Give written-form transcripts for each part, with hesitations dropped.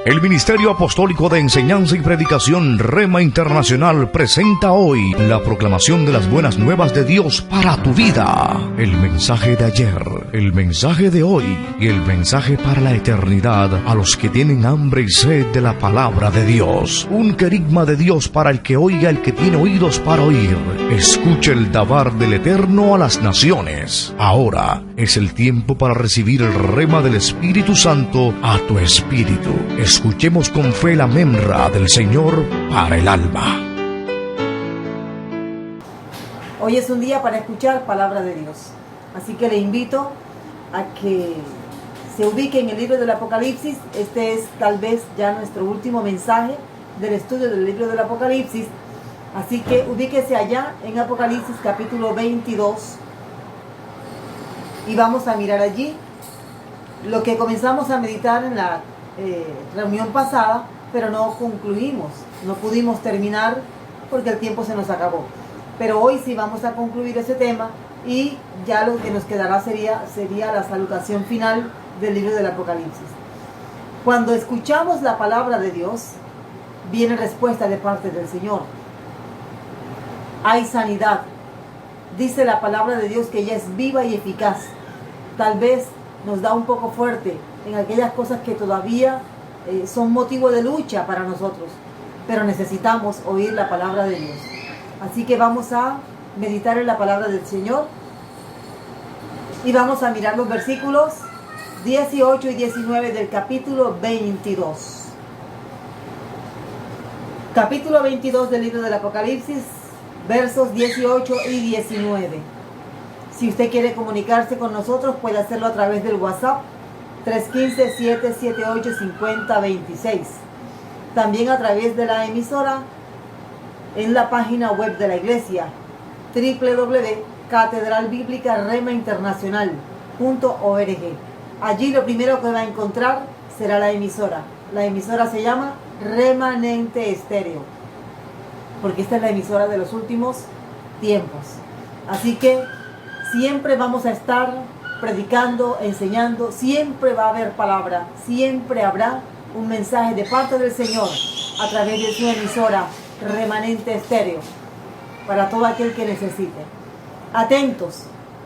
El Ministerio Apostólico de Enseñanza y Predicación Rema Internacional presenta hoy la proclamación de las buenas nuevas de Dios para tu vida. El mensaje de ayer, el mensaje de hoy y el mensaje para la eternidad a los que tienen hambre y sed de la palabra de Dios. Un querigma de Dios para el que oiga, el que tiene oídos para oír. Escuche el dabar del Eterno a las naciones. Ahora es el tiempo para recibir el rema del Espíritu Santo a tu espíritu. Escuchemos con fe la memra del Señor para el alma. Hoy es un día para escuchar palabra de Dios. Así que le invito a que se ubique en el libro del Apocalipsis. Este es tal vez ya nuestro último mensaje del estudio del libro del Apocalipsis. Así que ubíquese allá en Apocalipsis capítulo 22. Y vamos a mirar allí lo que comenzamos a meditar en la reunión pasada, pero no concluimos, no pudimos terminar porque el tiempo se nos acabó. Pero hoy sí vamos a concluir ese tema y ya lo que nos quedará sería la salutación final del libro del Apocalipsis. Cuando escuchamos la palabra de Dios, viene respuesta de parte del Señor. Hay sanidad. Dice la palabra de Dios que ella es viva y eficaz. Tal vez nos da un poco fuerte en aquellas cosas que todavía son motivo de lucha para nosotros, pero necesitamos oír la palabra de Dios. Así que vamos a meditar en la palabra del Señor y vamos a mirar los versículos 18 y 19 del capítulo 22. Capítulo 22 del libro del Apocalipsis, versos 18 y 19. Si usted quiere comunicarse con nosotros, puede hacerlo a través del WhatsApp 315-778-5026. También a través de la emisora en la página web de la iglesia www.catedralbiblicaremainternacional.org. Allí lo primero que va a encontrar será la emisora. La emisora se llama Remanente Estéreo, porque esta es la emisora de los últimos tiempos. Así que siempre vamos a estar predicando, enseñando, siempre va a haber palabra, siempre habrá un mensaje de parte del Señor a través de su emisora Remanente Estéreo para todo aquel que necesite. Atentos,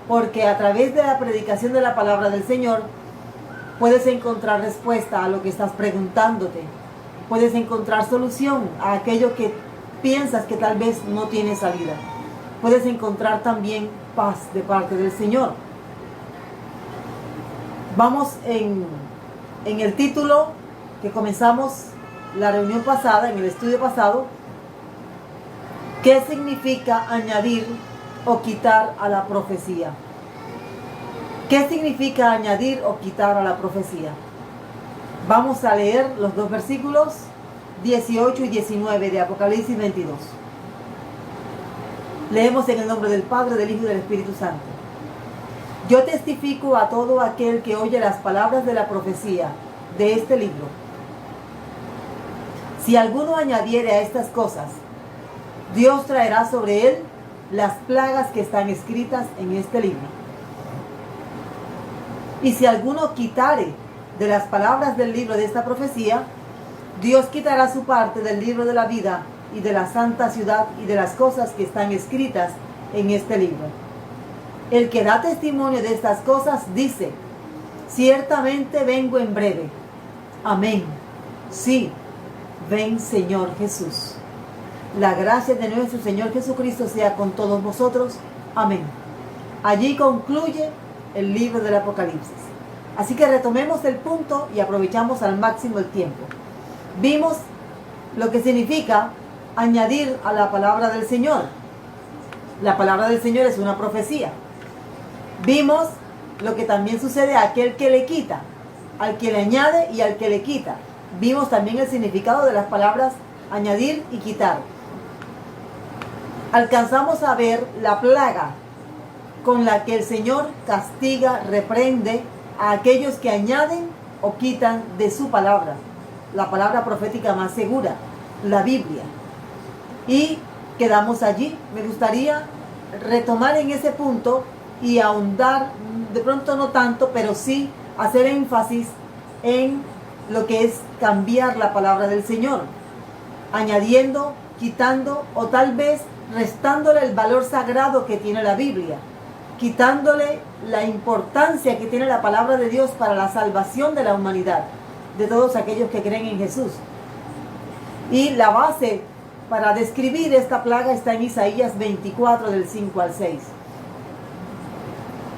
porque a través de la predicación de la palabra del Señor puedes encontrar respuesta a lo que estás preguntándote, puedes encontrar solución a aquello que piensas que tal vez no tiene salida, puedes encontrar también paz de parte del Señor. Vamos en el título que comenzamos la reunión pasada, en el estudio pasado. ¿Qué significa añadir o quitar a la profecía? ¿Qué significa añadir o quitar a la profecía? Vamos a leer los dos versículos 18 y 19 de Apocalipsis 22. Leemos en el nombre del Padre, del Hijo y del Espíritu Santo. Yo testifico a todo aquel que oye las palabras de la profecía de este libro. Si alguno añadiere a estas cosas, Dios traerá sobre él las plagas que están escritas en este libro. Y si alguno quitare de las palabras del libro de esta profecía, Dios quitará su parte del libro de la vida y de la santa ciudad y de las cosas que están escritas en este libro. El que da testimonio de estas cosas dice: ciertamente vengo en breve. Amén. Sí, ven Señor Jesús. La gracia de nuestro Señor Jesucristo sea con todos vosotros. Amén. Allí concluye el libro del Apocalipsis. Así que retomemos el punto y aprovechamos al máximo el tiempo. Vimos lo que significa añadir a la palabra del Señor. La palabra del Señor es una profecía. Vimos lo que también sucede a aquel que le quita, al que le añade y al que le quita. Vimos también el significado de las palabras añadir y quitar. Alcanzamos a ver la plaga con la que el Señor castiga, reprende a aquellos que añaden o quitan de su palabra, la palabra profética más segura, la Biblia. Y quedamos allí. Me gustaría retomar en ese punto y ahondar, de pronto no tanto, pero sí hacer énfasis en lo que es cambiar la palabra del Señor, añadiendo, quitando o tal vez restándole el valor sagrado que tiene la Biblia, quitándole la importancia que tiene la palabra de Dios para la salvación de la humanidad, de todos aquellos que creen en Jesús. Y la base para describir esta plaga está en Isaías 24 del 5 al 6.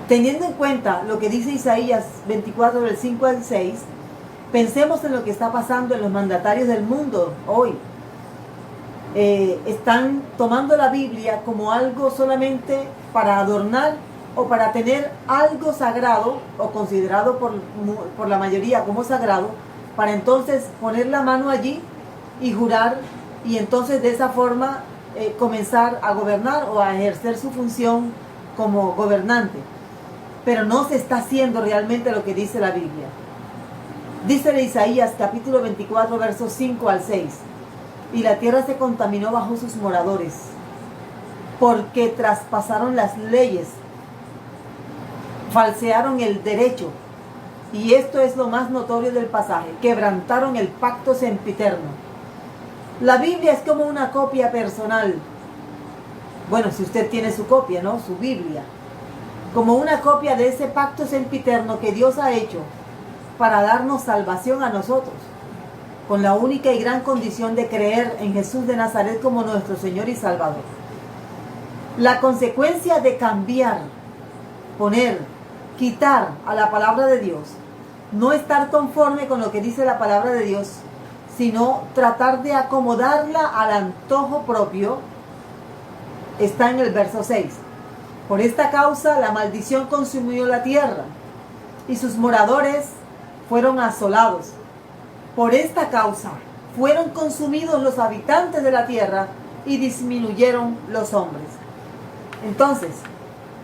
Teniendo en cuenta lo que dice Isaías 24 del 5 al 6, pensemos en lo que está pasando en los mandatarios del mundo hoy. Están tomando la Biblia como algo solamente para adornar o para tener algo sagrado o considerado por la mayoría como sagrado, para entonces poner la mano allí y jurar y entonces de esa forma comenzar a gobernar o a ejercer su función como gobernante. Pero no se está haciendo realmente lo que dice la Biblia. Dice de Isaías capítulo 24 versos 5 al 6: y la tierra se contaminó bajo sus moradores, porque traspasaron las leyes, falsearon el derecho, y esto es lo más notorio del pasaje, quebrantaron el pacto sempiterno. La Biblia es como una copia personal. Bueno, si usted tiene su copia, ¿no? Su Biblia. Como una copia de ese pacto sempiterno que Dios ha hecho para darnos salvación a nosotros, con la única y gran condición de creer en Jesús de Nazaret como nuestro Señor y Salvador. La consecuencia de cambiar, poner, quitar a la palabra de Dios, no estar conforme con lo que dice la palabra de Dios, sino tratar de acomodarla al antojo propio, está en el verso 6. Por esta causa la maldición consumió la tierra y sus moradores fueron asolados. Por esta causa fueron consumidos los habitantes de la tierra y disminuyeron los hombres. Entonces,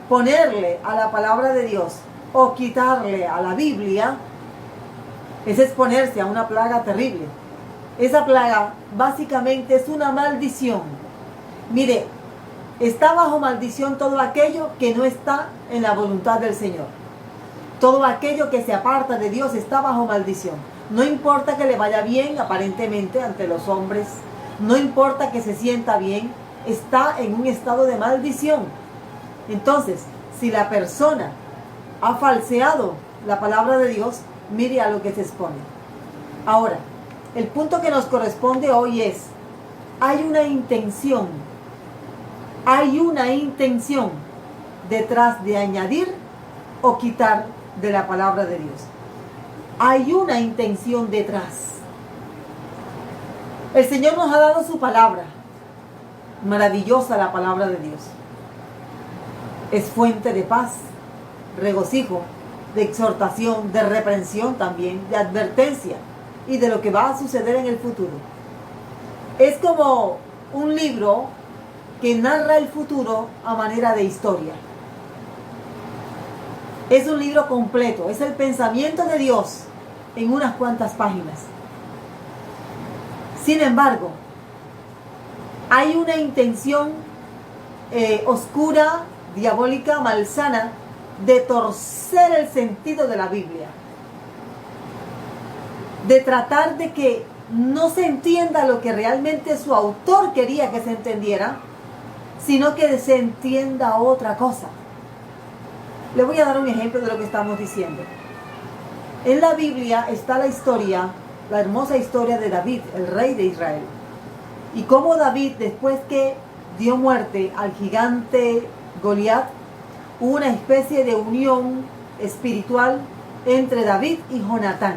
ponerle a la palabra de Dios o quitarle a la Biblia es exponerse a una plaga terrible. Esa plaga básicamente es una maldición. Mire, está bajo maldición todo aquello que no está en la voluntad del Señor. Todo aquello que se aparta de Dios está bajo maldición. No importa que le vaya bien aparentemente ante los hombres, no importa que se sienta bien, está en un estado de maldición. Entonces, si la persona ha falseado la palabra de Dios, mire a lo que se expone. Ahora, el punto que nos corresponde hoy es, hay una intención detrás de añadir o quitar de la palabra de Dios. Hay una intención detrás. El Señor nos ha dado su palabra. Maravillosa la palabra de Dios. Es fuente de paz, regocijo, de exhortación, de reprensión también, de advertencia y de lo que va a suceder en el futuro. Es como un libro que narra el futuro a manera de historia. Es un libro completo, es el pensamiento de Dios en unas cuantas páginas. Sin embargo, hay una intención oscura, diabólica, malsana, de torcer el sentido de la Biblia, de tratar de que no se entienda lo que realmente su autor quería que se entendiera, sino que se entienda otra cosa. Le voy a dar un ejemplo de lo que estamos diciendo. En la Biblia está la historia, la hermosa historia de David, el rey de Israel. Y cómo David, después que dio muerte al gigante Goliat, hubo una especie de unión espiritual entre David y Jonatán.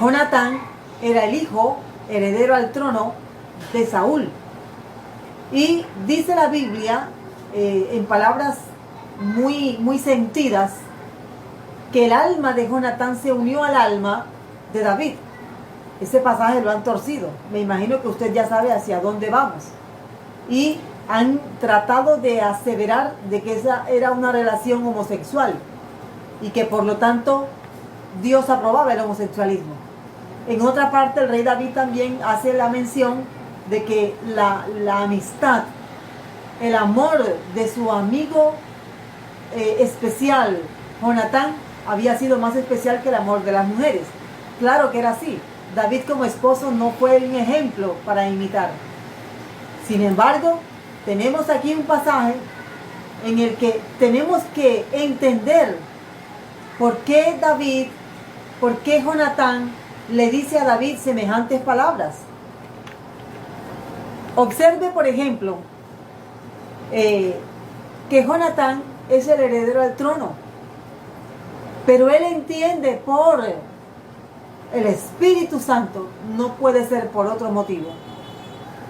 Jonatán era el hijo heredero al trono de Saúl. Y dice la Biblia, en palabras muy sentidas, que el alma de Jonatán se unió al alma de David. Ese pasaje lo han torcido. Me imagino que usted ya sabe hacia dónde vamos. Y han tratado de aseverar de que esa era una relación homosexual y que por lo tanto Dios aprobaba el homosexualismo. En otra parte el rey David también hace la mención de que la amistad, el amor de su amigo especial, Jonatán, había sido más especial que el amor de las mujeres. Claro que era así. David como esposo no fue un ejemplo para imitar. Sin embargo, tenemos aquí un pasaje en el que tenemos que entender por qué Jonatán le dice a David semejantes palabras. Observe, por ejemplo, que Jonatán es el heredero del trono, pero él entiende por el Espíritu Santo, no puede ser por otro motivo.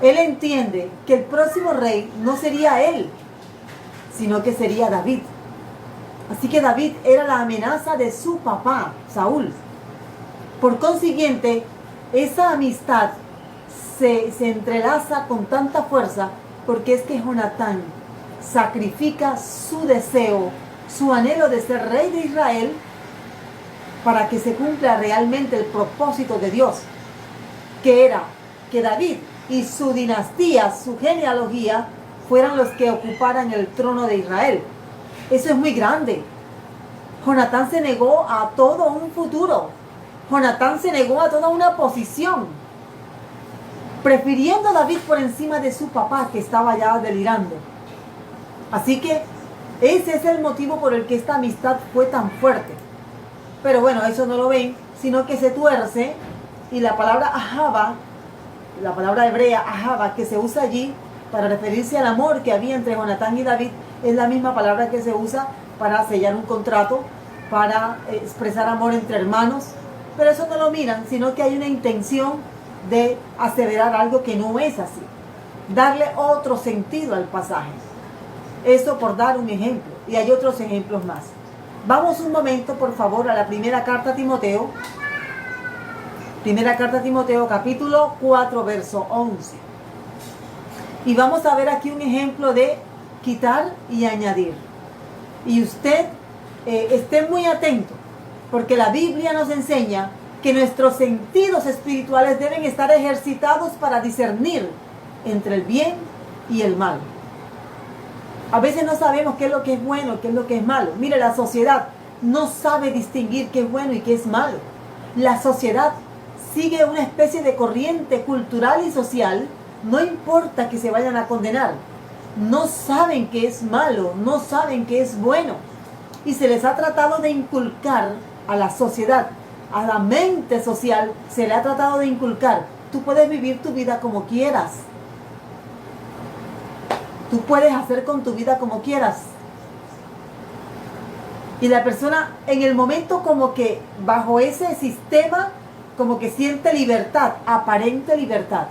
Él entiende que el próximo rey no sería él, sino que sería David. Así que David era la amenaza de su papá, Saúl. Por consiguiente, esa amistad se entrelaza con tanta fuerza porque es que Jonatán sacrifica su deseo, su anhelo de ser rey de Israel para que se cumpla realmente el propósito de Dios, que era que David y su dinastía, su genealogía, fueran los que ocuparan el trono de Israel. Eso es muy grande. Jonatán se negó a todo un futuro. Jonatán se negó a toda una posición, prefiriendo a David por encima de su papá, que estaba ya delirando. Así que ese es el motivo por el que esta amistad fue tan fuerte. Pero bueno, eso no lo ven, sino que se tuerce, y la palabra ahava, la palabra hebrea ahava, que se usa allí para referirse al amor que había entre Jonatán y David, es la misma palabra que se usa para sellar un contrato, para expresar amor entre hermanos. Pero eso no lo miran, sino que hay una intención de aseverar algo que no es así, darle otro sentido al pasaje. Eso por dar un ejemplo, y hay otros ejemplos más. Vamos un momento, por favor, a la primera carta a Timoteo. Primera carta a Timoteo, capítulo 4, verso 11. Y vamos a ver aquí un ejemplo de quitar y añadir. Y usted esté muy atento, porque la Biblia nos enseña que nuestros sentidos espirituales deben estar ejercitados para discernir entre el bien y el mal. A veces no sabemos qué es lo que es bueno, qué es lo que es malo. Mire, la sociedad no sabe distinguir qué es bueno y qué es malo. La sociedad sigue una especie de corriente cultural y social, no importa que se vayan a condenar. No saben qué es malo, no saben qué es bueno. Y se les ha tratado de inculcar a la sociedad, a la mente social, se le ha tratado de inculcar: tú puedes vivir tu vida como quieras. Tú puedes hacer con tu vida como quieras. Y la persona en el momento como que bajo ese sistema como que siente libertad, aparente libertad.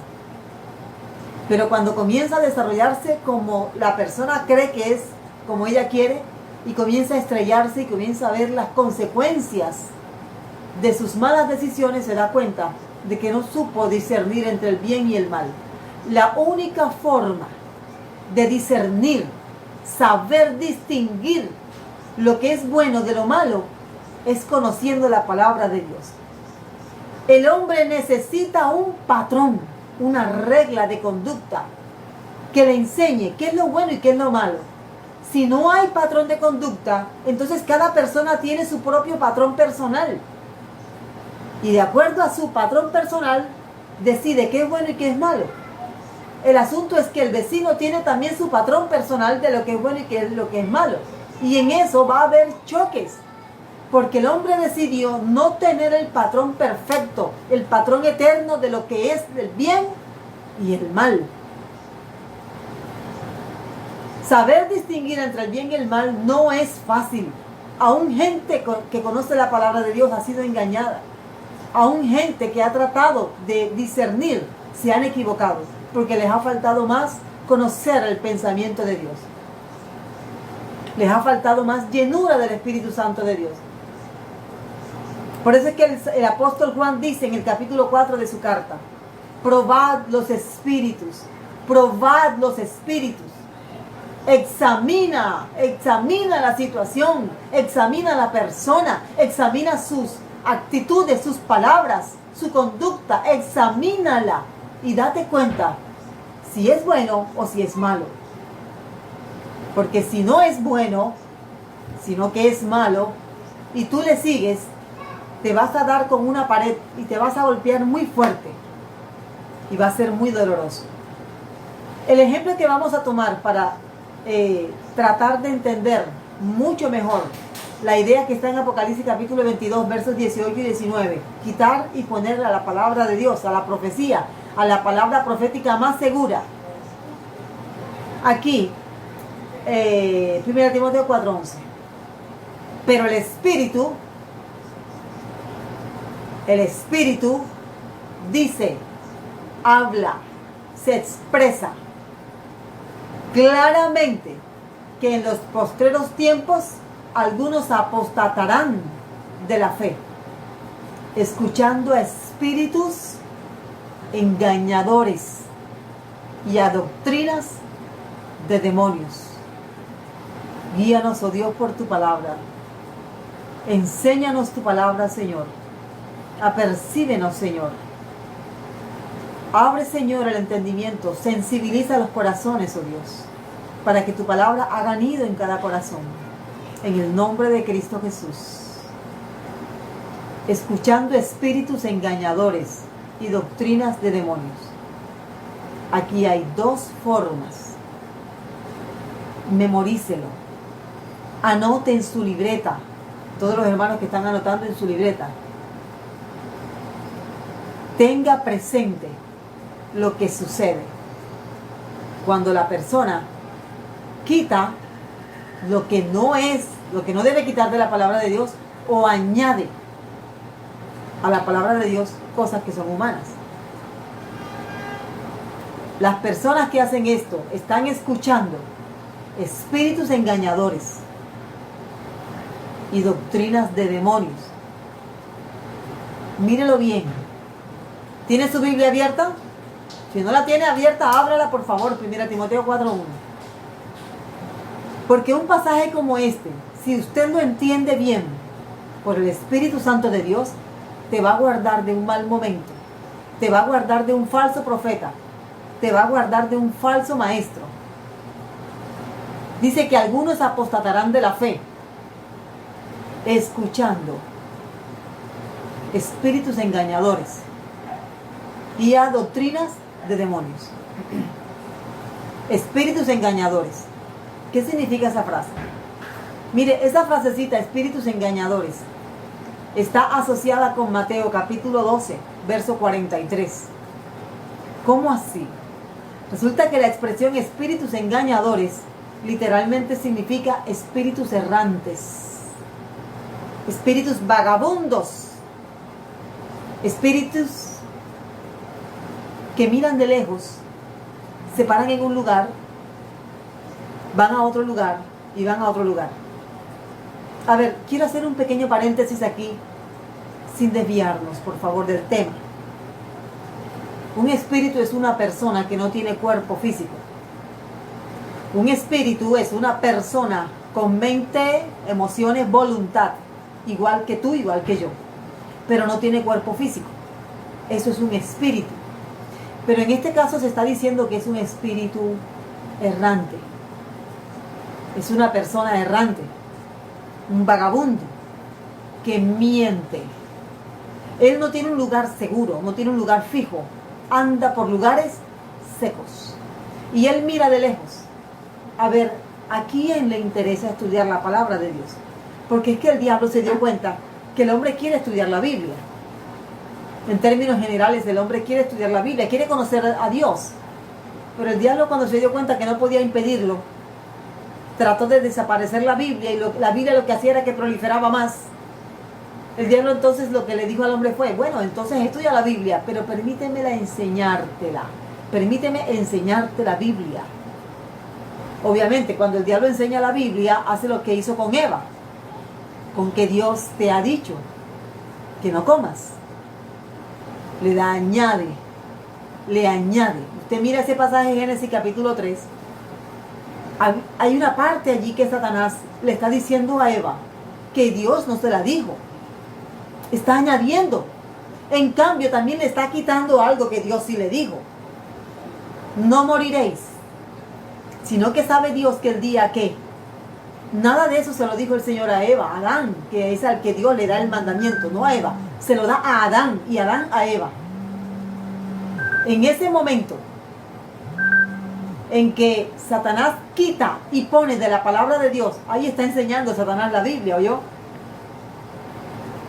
Pero cuando comienza a desarrollarse como la persona cree que es, como ella quiere, y comienza a estrellarse y comienza a ver las consecuencias de sus malas decisiones, se da cuenta de que no supo discernir entre el bien y el mal. La única forma de discernir, saber distinguir lo que es bueno de lo malo, es conociendo la palabra de Dios. El hombre necesita un patrón, una regla de conducta que le enseñe qué es lo bueno y qué es lo malo. Si no hay patrón de conducta, entonces cada persona tiene su propio patrón personal. Y de acuerdo a su patrón personal, decide qué es bueno y qué es malo. El asunto es que el vecino tiene también su patrón personal de lo que es bueno y qué es lo que es malo. Y en eso va a haber choques. Porque el hombre decidió no tener el patrón perfecto, el patrón eterno de lo que es el bien y el mal. Saber distinguir entre el bien y el mal no es fácil. Aún gente que conoce la palabra de Dios ha sido engañada. Aún gente que ha tratado de discernir se han equivocado, porque les ha faltado más conocer el pensamiento de Dios. Les ha faltado más llenura del Espíritu Santo de Dios. Por eso es que el apóstol Juan dice en el capítulo 4 de su carta: probad los espíritus, probad los espíritus. Examina la situación, examina la persona, examina sus actitudes, sus palabras, su conducta, examínala y date cuenta si es bueno o si es malo. Porque si no es bueno, sino que es malo, y tú le sigues, te vas a dar con una pared y te vas a golpear muy fuerte y va a ser muy doloroso. El ejemplo que vamos a tomar para tratar de entender mucho mejor la idea que está en Apocalipsis capítulo 22, versos 18 y 19, quitar y poner a la palabra de Dios, a la profecía, a la palabra profética más segura. Aquí, 1 Timoteo 4:11. Pero el Espíritu dice, habla, se expresa claramente que en los postreros tiempos algunos apostatarán de la fe, escuchando a espíritus engañadores y a doctrinas de demonios. Guíanos, oh Dios, por tu palabra. Enséñanos tu palabra, Señor. Apercíbenos, Señor. Abre, Señor, el entendimiento. Sensibiliza los corazones, oh Dios, para que tu palabra haga nido en cada corazón. En el nombre de Cristo Jesús. Escuchando espíritus engañadores y doctrinas de demonios. Aquí hay dos formas. Memorícelo. Anote en su libreta. Todos los hermanos que están anotando en su libreta. Tenga presente lo que sucede cuando la persona quita lo que no es, lo que no debe quitar de la palabra de Dios, o añade a la palabra de Dios cosas que son humanas. Las personas que hacen esto están escuchando espíritus engañadores y doctrinas de demonios. Mírelo bien. ¿Tiene su Biblia abierta? Si no la tiene abierta, ábrala por favor, 1 Timoteo 4:1. Porque un pasaje como este, si usted lo entiende bien por el Espíritu Santo de Dios, te va a guardar de un mal momento, te va a guardar de un falso profeta, te va a guardar de un falso maestro. Dice que algunos apostatarán de la fe, escuchando espíritus engañadores y a doctrinas de demonios. Espíritus engañadores. ¿Qué significa esa frase? Mire, esa frasecita, espíritus engañadores, está asociada con Mateo capítulo 12, verso 43. ¿Cómo así? Resulta que la expresión espíritus engañadores literalmente significa espíritus errantes, espíritus vagabundos, espíritus que miran de lejos, se paran en un lugar, van a otro lugar y van a otro lugar. A ver, quiero hacer un pequeño paréntesis aquí, sin desviarnos, por favor, del tema. Un espíritu es una persona que no tiene cuerpo físico. Un espíritu es una persona con mente, emociones, voluntad, igual que tú, igual que yo, pero no tiene cuerpo físico. Eso es un espíritu. Pero en este caso se está diciendo que es un espíritu errante. Es una persona errante, un vagabundo que miente. Él no tiene un lugar seguro, no tiene un lugar fijo. Anda por lugares secos. Y él mira de lejos. A ver, ¿a quién le interesa estudiar la palabra de Dios? Porque es que el diablo se dio cuenta que el hombre quiere estudiar la Biblia. En términos generales, el hombre quiere estudiar la Biblia, quiere conocer a Dios. Pero el diablo, cuando se dio cuenta que no podía impedirlo, trató de desaparecer la Biblia, y la Biblia lo que hacía era que proliferaba más. El diablo entonces lo que le dijo al hombre fue: bueno, entonces estudia la Biblia, pero permíteme enseñártela. Permíteme enseñarte la Biblia. Obviamente, cuando el diablo enseña la Biblia, hace lo que hizo con Eva, con que Dios te ha dicho que no comas. Le añade. Usted mira ese pasaje en Génesis capítulo 3. Hay una parte allí que Satanás le está diciendo a Eva que Dios no se la dijo. Está añadiendo. En cambio, también le está quitando algo que Dios sí le dijo. No moriréis, sino que sabe Dios que el día que Nada de eso se lo dijo el Señor a Eva, a Adán, que es al que Dios le da el mandamiento, no a Eva. Se lo da a Adán y Adán a Eva. En ese momento en que Satanás quita y pone de la palabra de Dios, ahí está enseñando Satanás la Biblia, ¿oyó?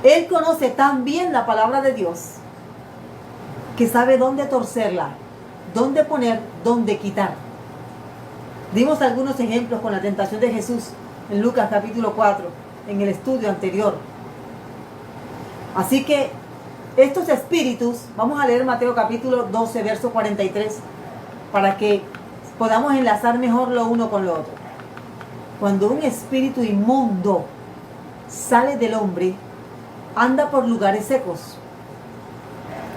Él conoce tan bien la palabra de Dios que sabe dónde torcerla, dónde poner, dónde quitar. Dimos algunos ejemplos con la tentación de Jesús en Lucas capítulo 4, en el estudio anterior. Así que estos espíritus, vamos a leer Mateo capítulo 12, verso 43, para que podamos enlazar mejor lo uno con lo otro. Cuando un espíritu inmundo sale del hombre, anda por lugares secos,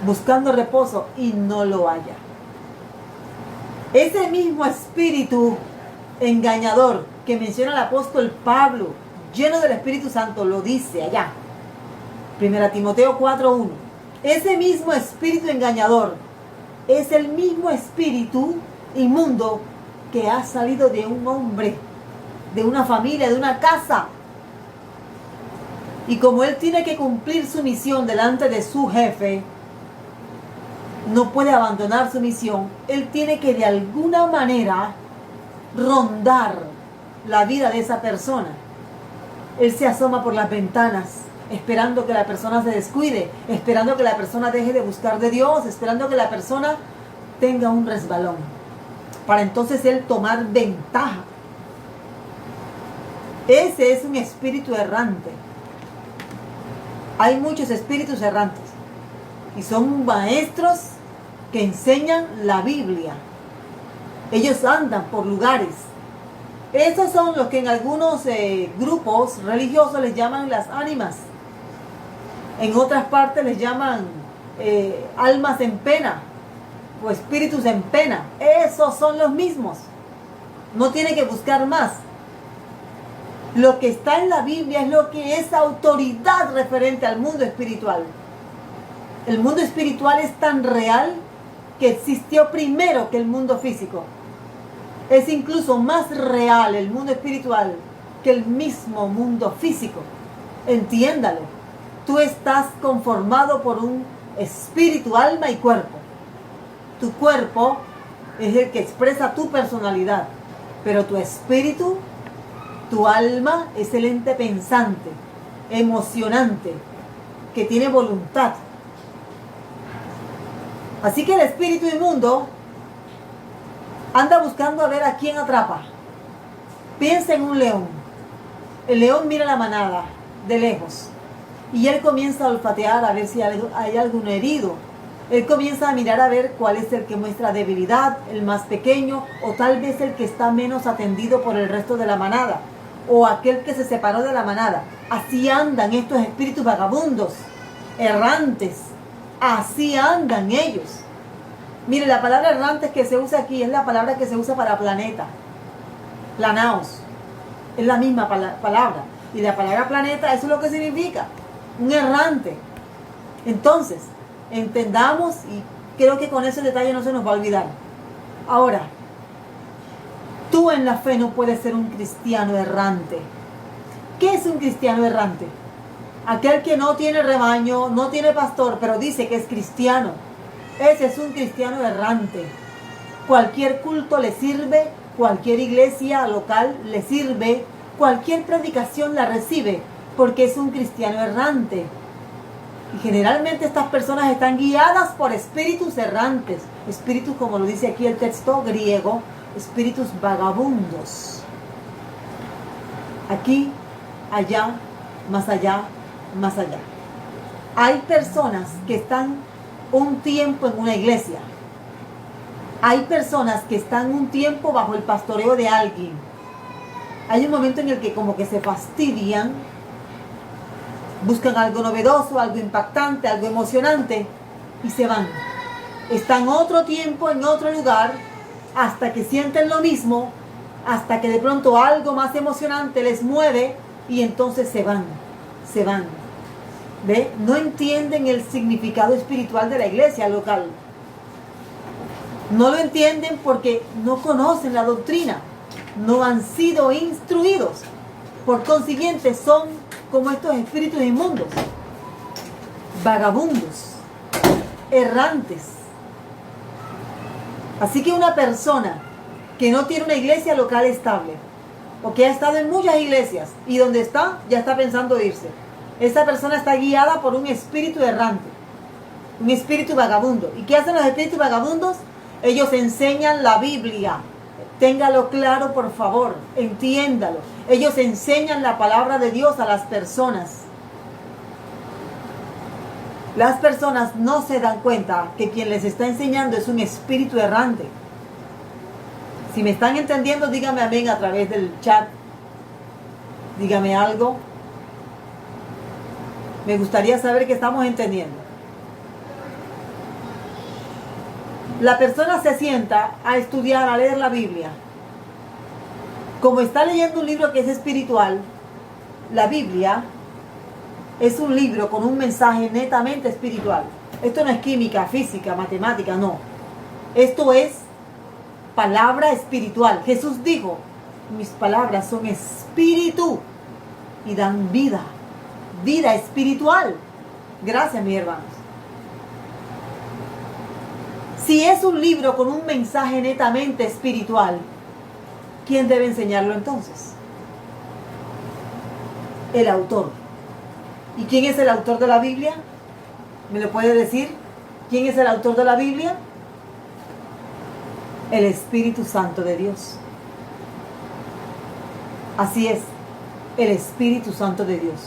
buscando reposo y no lo halla. Ese mismo espíritu engañador que menciona el apóstol Pablo, lleno del Espíritu Santo, lo dice allá. 1 Timoteo 4:1. Ese mismo espíritu engañador es el mismo espíritu inmundo que ha salido de un hombre, de una familia, de una casa. Y como él tiene que cumplir su misión delante de su jefe, no puede abandonar su misión. Él tiene que de alguna manera rondar la vida de esa persona. Él se asoma por las ventanas, esperando que la persona se descuide, esperando que la persona deje de buscar de Dios, esperando que la persona tenga un resbalón, para entonces él tomar ventaja. Ese es un espíritu errante. Hay muchos espíritus errantes y son maestros que enseñan la Biblia. Ellos andan por lugares. Esos son los que en algunos grupos religiosos les llaman las ánimas. En otras partes les llaman almas en pena o espíritus en pena. Esos son los mismos. No tiene que buscar más. Lo que está en la Biblia es lo que es autoridad referente al mundo espiritual. El mundo espiritual es tan real que existió primero que el mundo físico. Es incluso más real el mundo espiritual que el mismo mundo físico. Entiéndalo. Tú estás conformado por un espíritu, alma y cuerpo. Tu cuerpo es el que expresa tu personalidad, pero tu espíritu, tu alma es el ente pensante, emocionante, que tiene voluntad. Así que el espíritu inmundo anda buscando a ver a quién atrapa. Piensa en un león. El león mira la manada de lejos y él comienza a olfatear a ver si hay algún herido. Él comienza a mirar a ver cuál es el que muestra debilidad, el más pequeño, o tal vez el que está menos atendido por el resto de la manada, o aquel que se separó de la manada. Así andan estos espíritus vagabundos, errantes. Así andan ellos. Mire, la palabra errantes que se usa aquí es la palabra que se usa para planeta. Planaos. Es la misma palabra. Y la palabra planeta, eso es lo que significa. Un errante. Entonces, entendamos, y creo que con ese detalle no se nos va a olvidar. Ahora, tú en la fe no puedes ser un cristiano errante. ¿Qué es un cristiano errante? Aquel que no tiene rebaño, no tiene pastor, pero dice que es cristiano. Ese es un cristiano errante. Cualquier culto le sirve, cualquier iglesia local le sirve, cualquier predicación la recibe, porque es un cristiano errante. Y generalmente estas personas están guiadas por espíritus errantes, espíritus, como lo dice aquí el texto griego, espíritus vagabundos. Aquí, allá, más allá, más allá. Hay personas que están un tiempo en una iglesia. Hay personas que están un tiempo bajo el pastoreo de alguien. Hay un momento en el que como que se fastidian, buscan algo novedoso, algo impactante, algo emocionante y se van. Están otro tiempo en otro lugar hasta que sienten lo mismo, hasta que de pronto algo más emocionante les mueve y entonces se van. ¿Ve? No entienden el significado espiritual de la iglesia local. No lo entienden porque no conocen la doctrina, no han sido instruidos. Por consiguiente, son como estos espíritus inmundos, vagabundos, errantes. Así que una persona que no tiene una iglesia local estable, o que ha estado en muchas iglesias y donde está, ya está pensando irse, esa persona está guiada por un espíritu errante, un espíritu vagabundo. ¿Y qué hacen los espíritus vagabundos? Ellos enseñan la Biblia. Téngalo claro, por favor, entiéndalo. Ellos enseñan la palabra de Dios a las personas. Las personas no se dan cuenta que quien les está enseñando es un espíritu errante. Si me están entendiendo, dígame amén a través del chat. Dígame algo. Me gustaría saber que estamos entendiendo. La persona se sienta a estudiar, a leer la Biblia. Como está leyendo un libro que es espiritual, la Biblia es un libro con un mensaje netamente espiritual. Esto no es química, física, matemática, no. Esto es palabra espiritual. Jesús dijo, mis palabras son espíritu y dan vida. Vida espiritual. Gracias, mis hermanos. Si es un libro con un mensaje netamente espiritual, ¿quién debe enseñarlo entonces? El autor. ¿Y quién es el autor de la Biblia? ¿Me lo puede decir? ¿Quién es el autor de la Biblia? El Espíritu Santo de Dios. Así es, el Espíritu Santo de Dios.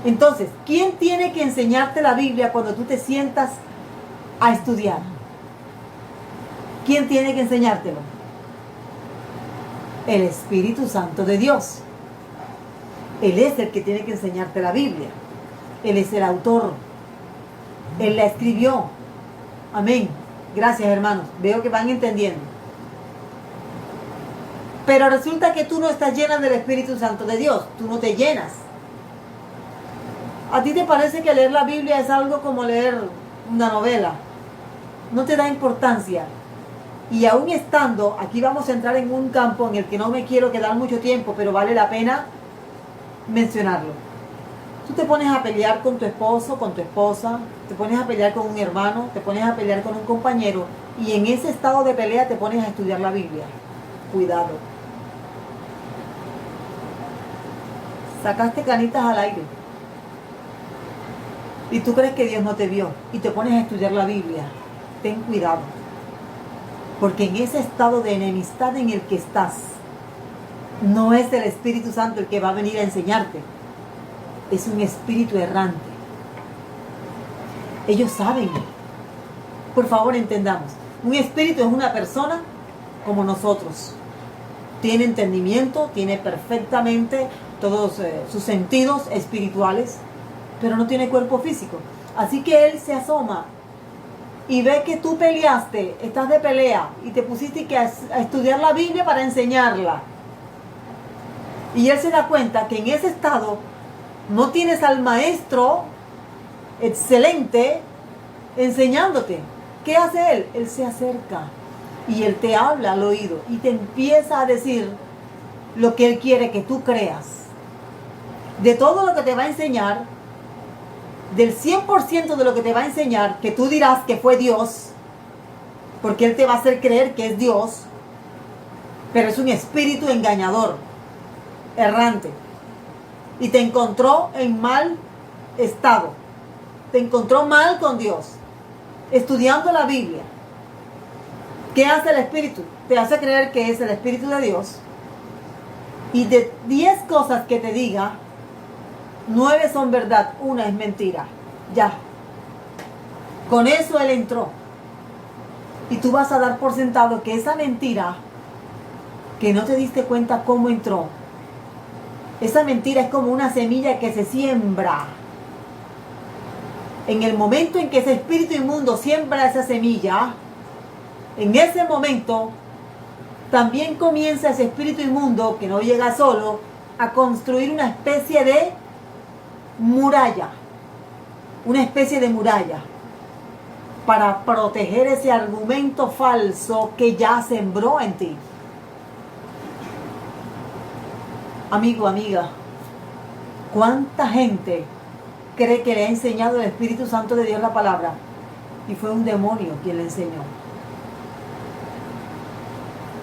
Entonces, ¿quién tiene que enseñarte la Biblia cuando tú te sientas a estudiar? ¿Quién tiene que enseñártelo? El Espíritu Santo de Dios. Él es el que tiene que enseñarte la Biblia. Él es el autor. Él la escribió. Amén. Gracias, hermanos. Veo que van entendiendo. Pero resulta que tú no estás llena del Espíritu Santo de Dios. Tú no te llenas. ¿A ti te parece que leer la Biblia es algo como leer una novela? No te da importancia. Y aún estando, aquí vamos a entrar en un campo en el que no me quiero quedar mucho tiempo, pero vale la pena mencionarlo. Tú te pones a pelear con tu esposo, con tu esposa, te pones a pelear con un hermano, te pones a pelear con un compañero, y en ese estado de pelea te pones a estudiar la Biblia. Cuidado. Sacaste canitas al aire. Y tú crees que Dios no te vio, y te pones a estudiar la Biblia. Ten cuidado. Porque en ese estado de enemistad en el que estás, no es el Espíritu Santo el que va a venir a enseñarte. Es un espíritu errante. Ellos saben. Por favor, entendamos. Un espíritu es una persona como nosotros. Tiene entendimiento, tiene perfectamente todos sus sentidos espirituales, pero no tiene cuerpo físico. Así que él se asoma y ve que tú peleaste, estás de pelea, y te pusiste a estudiar la Biblia para enseñarla. Y él se da cuenta que en ese estado no tienes al maestro excelente enseñándote. ¿Qué hace él? Él se acerca y él te habla al oído y te empieza a decir lo que él quiere que tú creas. De todo lo que te va a enseñar, del 100% de lo que te va a enseñar, que tú dirás que fue Dios, porque él te va a hacer creer que es Dios, pero es un espíritu engañador, errante, y te encontró en mal estado, te encontró mal con Dios, estudiando la Biblia. ¿Qué hace el espíritu? Te hace creer que es el Espíritu de Dios, y de 10 cosas que te diga, 9 son verdad, 1 es mentira. Ya. Con eso él entró. Y tú vas a dar por sentado que esa mentira, que no te diste cuenta cómo entró, esa mentira es como una semilla que se siembra. En el momento en que ese espíritu inmundo siembra esa semilla, en ese momento también comienza ese espíritu inmundo, que no llega solo, a construir una especie de muralla, para proteger ese argumento falso que ya sembró en ti. Amigo, amiga, ¿cuánta gente cree que le ha enseñado el Espíritu Santo de Dios la palabra? Y fue un demonio quien le enseñó.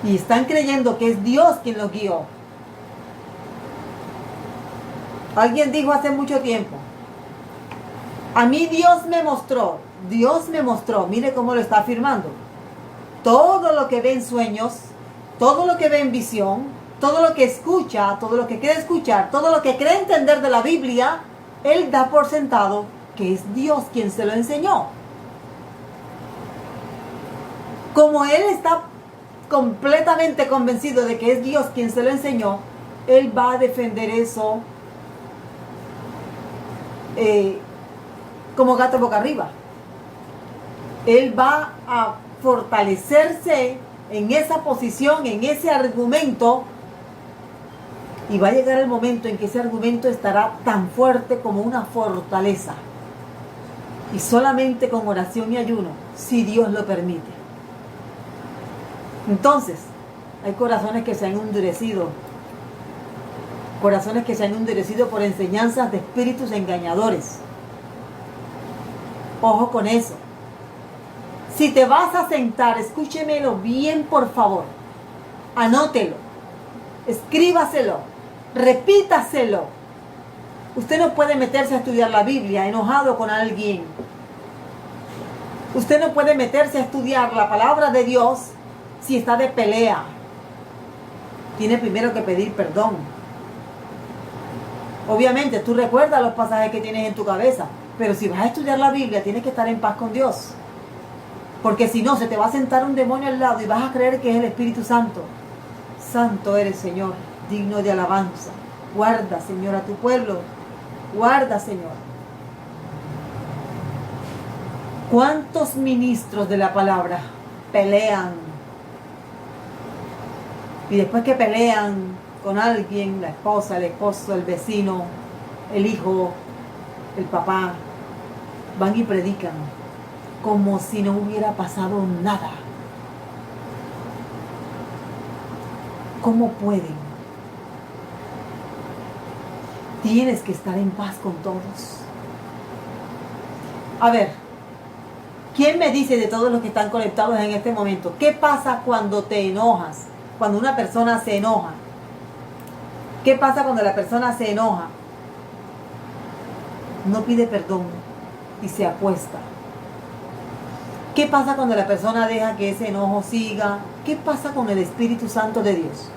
Y están creyendo que es Dios quien los guió. Alguien dijo hace mucho tiempo, a mí Dios me mostró, mire cómo lo está afirmando. Todo lo que ve en sueños, todo lo que ve en visión, todo lo que escucha, todo lo que quiere escuchar, todo lo que cree entender de la Biblia, él da por sentado que es Dios quien se lo enseñó. Como él está completamente convencido de que es Dios quien se lo enseñó, él va a defender eso como gato boca arriba. Él va a fortalecerse en esa posición, en ese argumento, y va a llegar el momento en que ese argumento estará tan fuerte como una fortaleza, y solamente con oración y ayuno, si Dios lo permite. Entonces, hay corazones que se han endurecido, por enseñanzas de espíritus engañadores. Ojo con eso. Si te vas a sentar, escúchemelo bien, por favor. Anótelo, escríbaselo, repítaselo. Usted no puede meterse a estudiar la Biblia enojado con alguien. Usted no puede meterse a estudiar la palabra de Dios si está de pelea. Tiene primero que pedir perdón. Obviamente, tú recuerdas los pasajes que tienes en tu cabeza, pero si vas a estudiar la Biblia, tienes que estar en paz con Dios. Porque si no, se te va a sentar un demonio al lado y vas a creer que es el Espíritu Santo. Santo eres, Señor, digno de alabanza. Guarda, Señor, a tu pueblo. Guarda, Señor. ¿Cuántos ministros de la palabra pelean? Y después que pelean con alguien, la esposa, el esposo, el vecino, el hijo, el papá, van y predican como si no hubiera pasado nada. ¿Cómo pueden? Tienes que estar en paz con todos. A ver, ¿quién me dice de todos los que están conectados en este momento? ¿Qué pasa cuando te enojas? Cuando una persona se enoja. ¿Qué pasa cuando la persona se enoja? No pide perdón y se acuesta. ¿Qué pasa cuando la persona deja que ese enojo siga? ¿Qué pasa con el Espíritu Santo de Dios?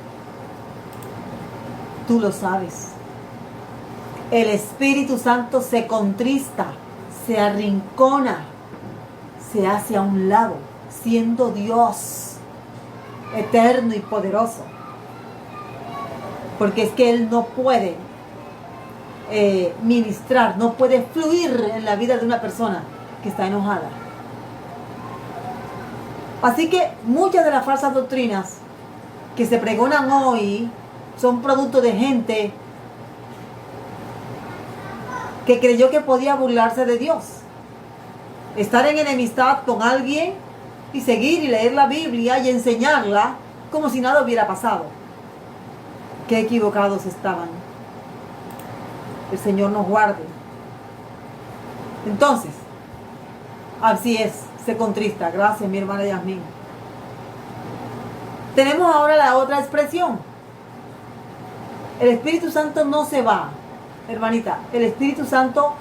Tú lo sabes. El Espíritu Santo se contrista, se arrincona, se hace a un lado, siendo Dios eterno y poderoso. Porque es que Él no puede ministrar, no puede fluir en la vida de una persona que está enojada. Así que muchas de las falsas doctrinas que se pregonan hoy son producto de gente que creyó que podía burlarse de Dios. Estar en enemistad con alguien y seguir y leer la Biblia y enseñarla como si nada hubiera pasado. Qué equivocados estaban. El Señor nos guarde. Entonces, así es, se contrista. Gracias, mi hermana Yasmín. Tenemos ahora la otra expresión. El Espíritu Santo no se va, hermanita. El Espíritu Santo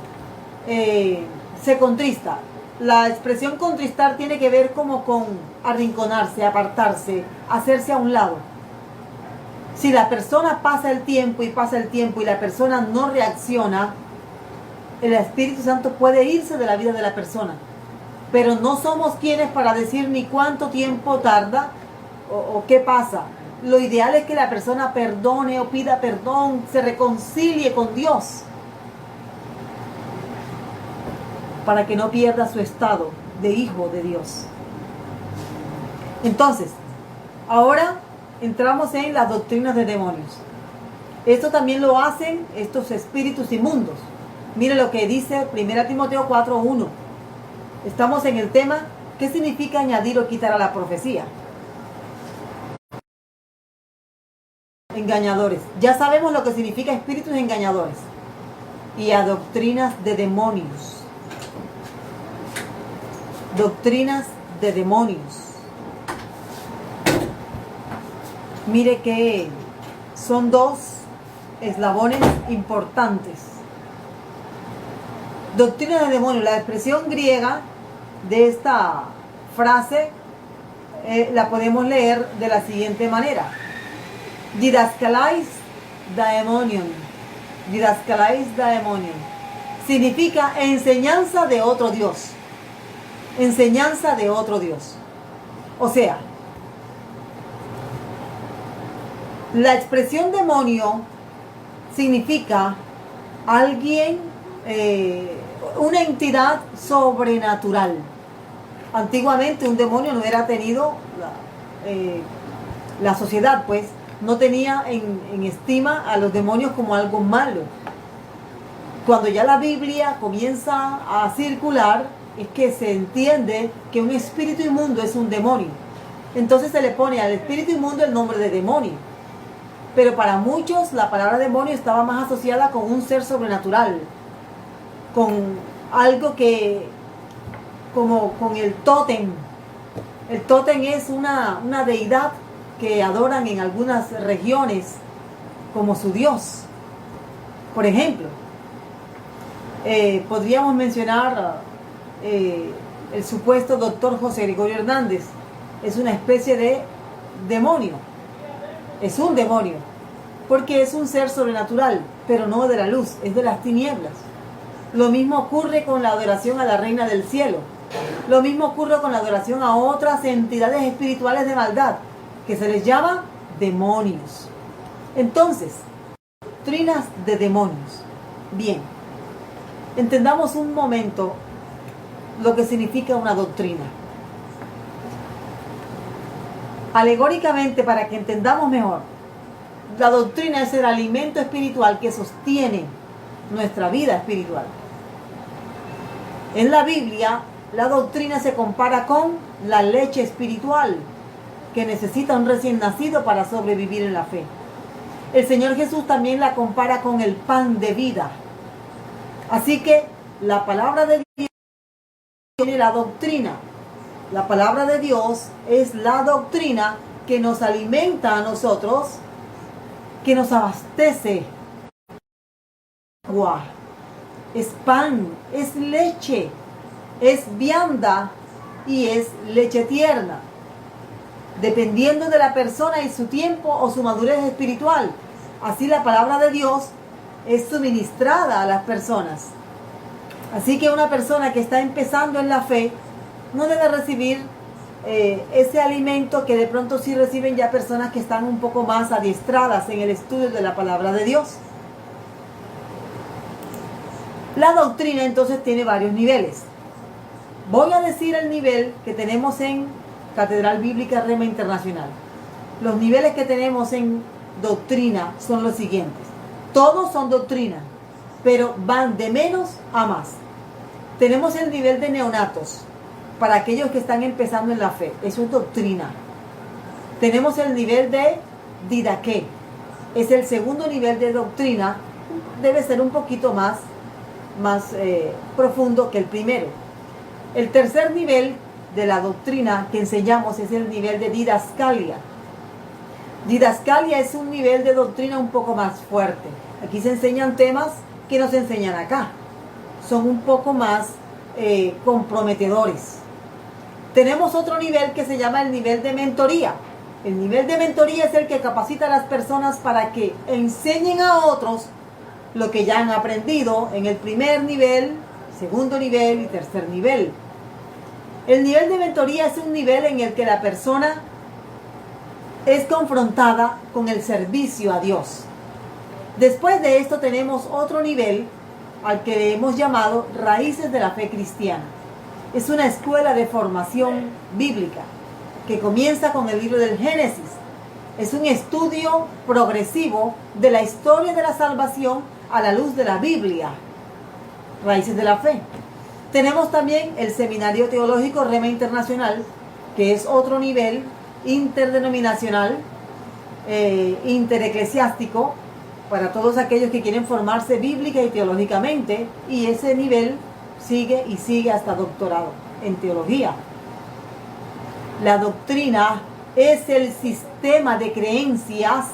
se contrista. La expresión contristar tiene que ver como con arrinconarse, apartarse, hacerse a un lado. Si la persona pasa el tiempo y la persona no reacciona, el Espíritu Santo puede irse de la vida de la persona. Pero no somos quienes para decir ni cuánto tiempo tarda o qué pasa. Lo ideal es que la persona perdone o pida perdón, se reconcilie con Dios, para que no pierda su estado de hijo de Dios. Entonces, ahora entramos en las doctrinas de demonios. Esto también lo hacen estos espíritus inmundos. Mire lo que dice 1 Timoteo 4:1. Estamos en el tema, ¿qué significa añadir o quitar a la profecía? engañadores. Ya sabemos lo que significa espíritus engañadores. Y a doctrinas de demonios. Doctrinas de demonios. Mire que son dos eslabones importantes. Doctrina de demonios. La expresión griega de esta frase la podemos leer de la siguiente manera. Didaskalais daemonion. Didaskalais daemonion. Significa enseñanza de otro Dios. Enseñanza de otro Dios. O sea, la expresión demonio significa alguien, una entidad sobrenatural. Antiguamente un demonio no era tenido, la sociedad pues no tenía en estima a los demonios como algo malo. Cuando ya la Biblia comienza a circular, es que se entiende que un espíritu inmundo es un demonio. Entonces se le pone al espíritu inmundo el nombre de demonio. Pero para muchos la palabra demonio estaba más asociada con un ser sobrenatural, con algo que, como con el tótem. El tótem es una deidad que adoran en algunas regiones como su Dios. Por ejemplo, podríamos mencionar el supuesto doctor José Gregorio Hernández. Es una especie de demonio. Es un demonio, porque es un ser sobrenatural, pero no de la luz, es de las tinieblas. Lo mismo ocurre con la adoración a la Reina del Cielo. Lo mismo ocurre con la adoración a otras entidades espirituales de maldad, que se les llama demonios. Entonces, doctrinas de demonios. Bien, entendamos un momento lo que significa una doctrina. Alegóricamente, para que entendamos mejor, la doctrina es el alimento espiritual que sostiene nuestra vida espiritual. En la Biblia, la doctrina se compara con la leche espiritual que necesita un recién nacido para sobrevivir en la fe. El Señor Jesús también la compara con el pan de vida. Así que la palabra de Dios tiene la doctrina. La palabra de Dios es la doctrina que nos alimenta a nosotros, que nos abastece. Agua, es pan, es leche, es vianda y es leche tierna. Dependiendo de la persona y su tiempo o su madurez espiritual. Así la palabra de Dios es suministrada a las personas. Así que una persona que está empezando en la fe no debe recibir ese alimento que de pronto sí reciben ya personas que están un poco más adiestradas en el estudio de la palabra de Dios. La doctrina entonces tiene varios niveles. Voy a decir el nivel que tenemos en Catedral Bíblica Rema Internacional. Los niveles que tenemos en doctrina son los siguientes. Todos son doctrina, pero van de menos a más. Tenemos el nivel de neonatos, para aquellos que están empezando en la fe. Eso es doctrina. Tenemos el nivel de didaqué. Es el segundo nivel de doctrina. Debe ser un poquito más profundo que el primero. El tercer nivel de la doctrina que enseñamos es el nivel de didascalia. Didascalia es un nivel de doctrina un poco más fuerte. Aquí se enseñan temas que no se enseñan acá. Son un poco más comprometedores. Tenemos otro nivel que se llama el nivel de mentoría. El nivel de mentoría es el que capacita a las personas para que enseñen a otros lo que ya han aprendido en el primer nivel, segundo nivel y tercer nivel. El nivel de mentoría es un nivel en el que la persona es confrontada con el servicio a Dios. Después de esto tenemos otro nivel al que hemos llamado Raíces de la Fe Cristiana. Es una escuela de formación bíblica que comienza con el libro del Génesis. Es un estudio progresivo de la historia de la salvación a la luz de la Biblia. Raíces de la Fe. Tenemos también el Seminario Teológico Rema Internacional, que es otro nivel interdenominacional intereclesiástico para todos aquellos que quieren formarse bíblica y teológicamente, y ese nivel sigue y sigue hasta doctorado en teología. La doctrina es el sistema de creencias